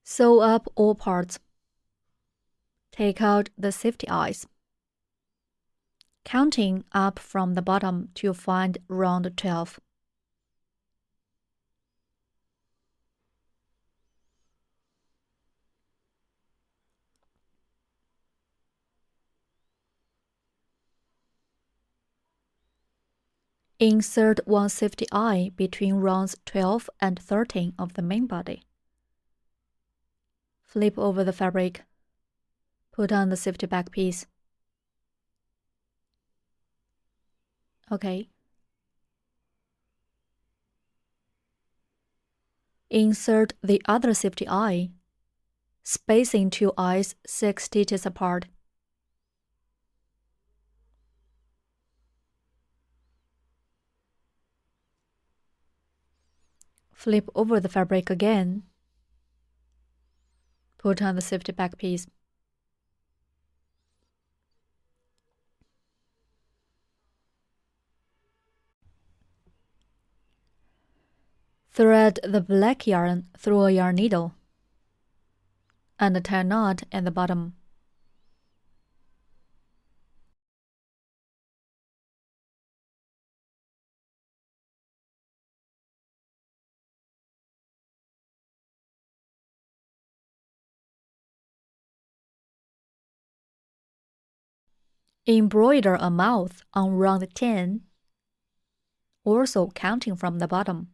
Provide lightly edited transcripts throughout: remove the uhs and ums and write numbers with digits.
Sew up all parts. Take out the safety eyes. Counting up from the bottom to find round 12. Insert one safety eye between rounds 12 and 13 of the main body. Flip over the fabric. Put on the safety back piece. Okay. Insert the other safety eye, spacing two eyes 6 stitches apart. Flip over the fabric again. Put on the safety back piece. Thread the black yarn through a yarn needle and tie a knot at the bottom. Embroider a mouth on round 10, also counting from the bottom.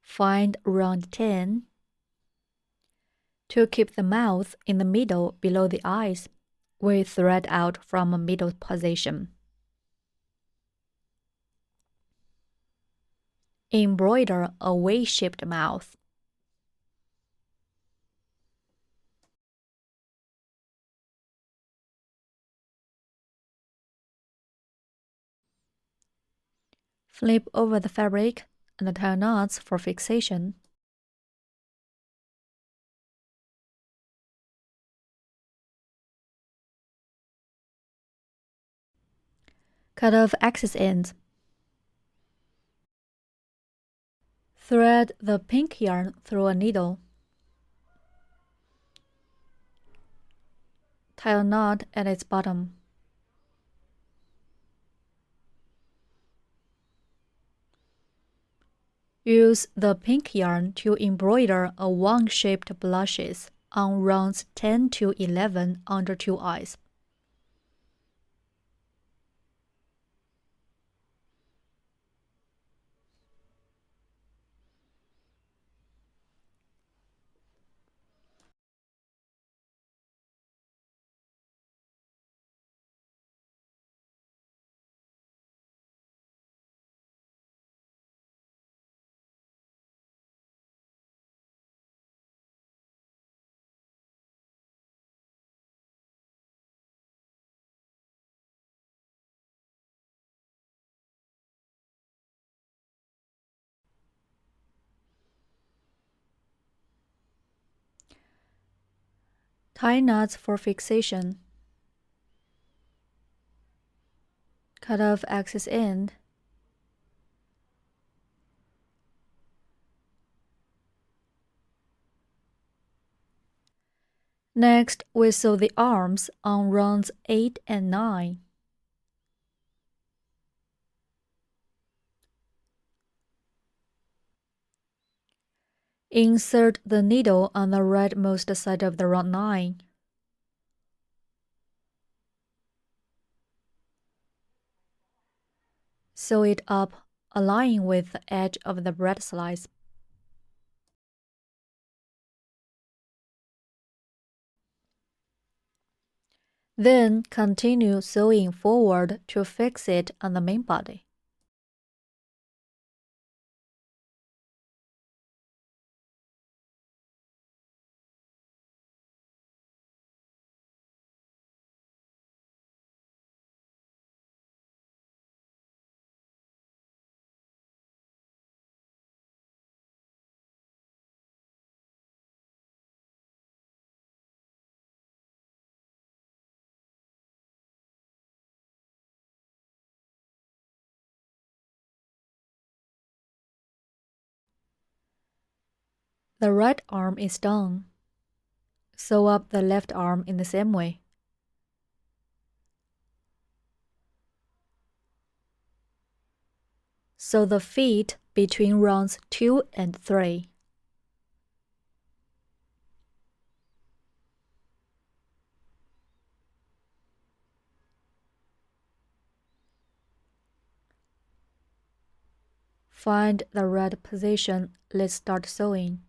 Find round 10. To keep the mouth in the middle below the eyes, we thread out from a middle position. Embroider a V-shaped mouth. Flip over the fabric and tie knots for fixation. Cut off excess ends. Thread the pink yarn through a needle. Tie a knot at its bottom. Use the pink yarn to embroider a wand-shaped blushes on rounds 10 to 11 under two eyes. Tie knots for fixation. Cut off excess end. Next, we sew the arms on rounds 8 and 9. Insert the needle on the rightmost side of the round 9. Sew it up, aligning with the edge of the bread slice. Then continue sewing forward to fix it on the main body. The right arm is done. Sew up the left arm in the same way. Sew the feet between rounds 2 and 3. Find the right position. Let's start sewing.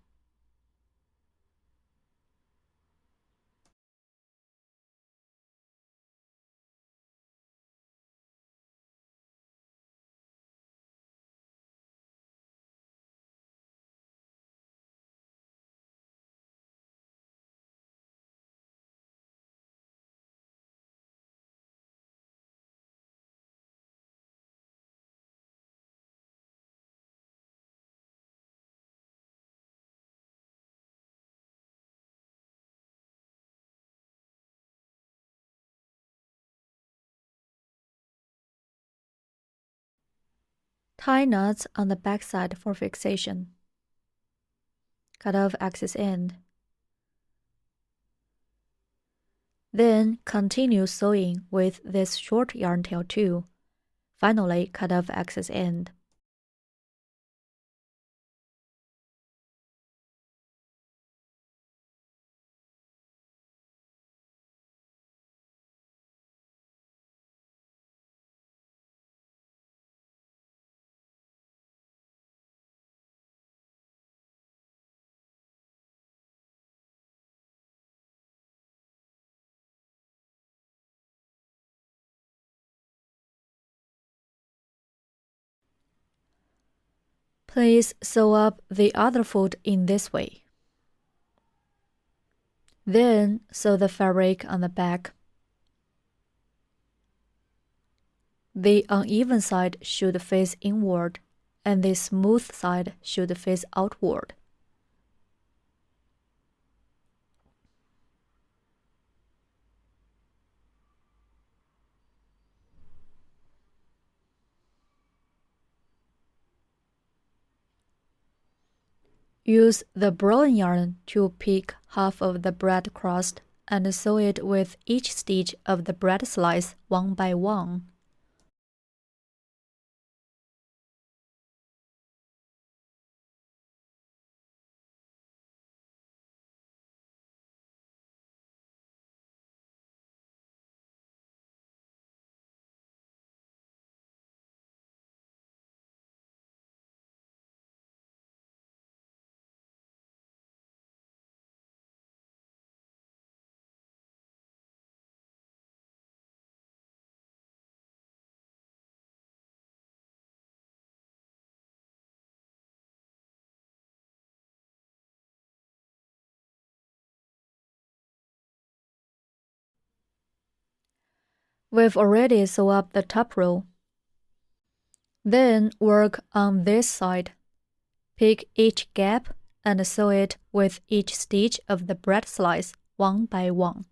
Tie knots on the backside for fixation. Cut off excess end. Then continue sewing with this short yarn tail too. Finally, cut off excess end. Please sew up the other foot in this way. Then sew the fabric on the back. The uneven side should face inward, and the smooth side should face outward. Use the brown yarn to pick half of the bread crust and sew it with each stitch of the bread slice one by one. We've already sewn up the top row. Then work on this side. Pick each gap and sew it with each stitch of the bread slice one by one.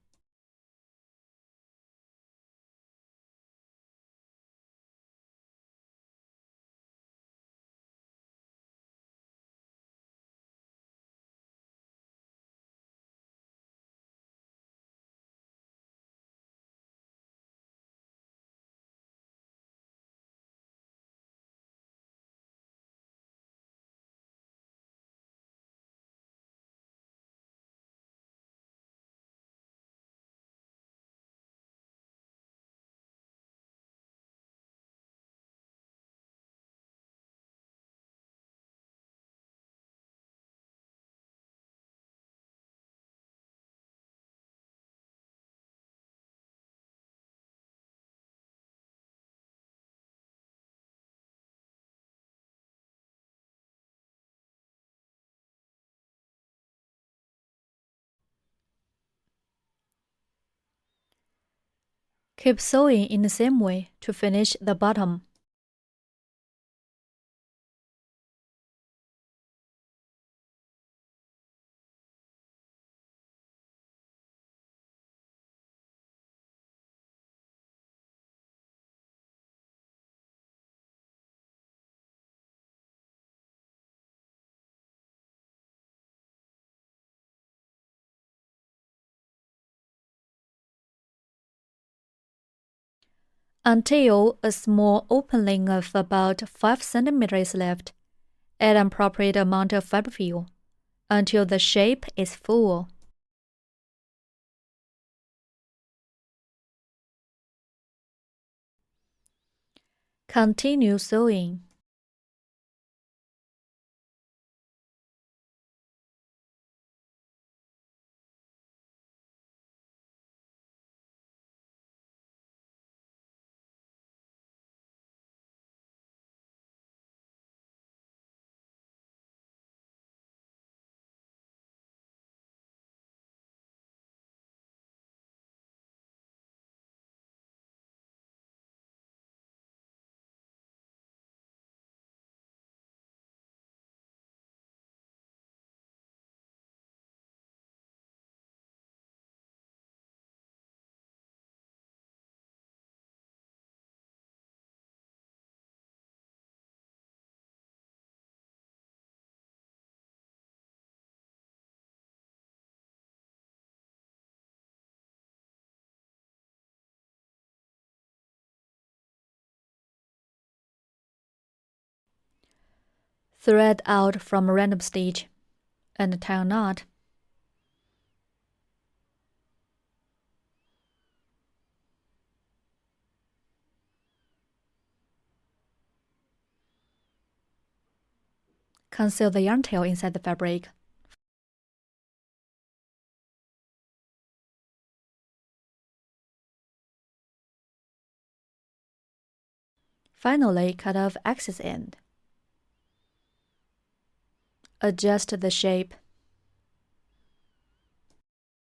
Keep sewing in the same way to finish the bottom. Until a small opening of about 5 cm is left, add an appropriate amount of fiberfill until the shape is full. Continue sewing. Thread out from a random stitch and tie a knot. Conceal the yarn tail inside the fabric. Finally, cut off excess end. Adjust the shape.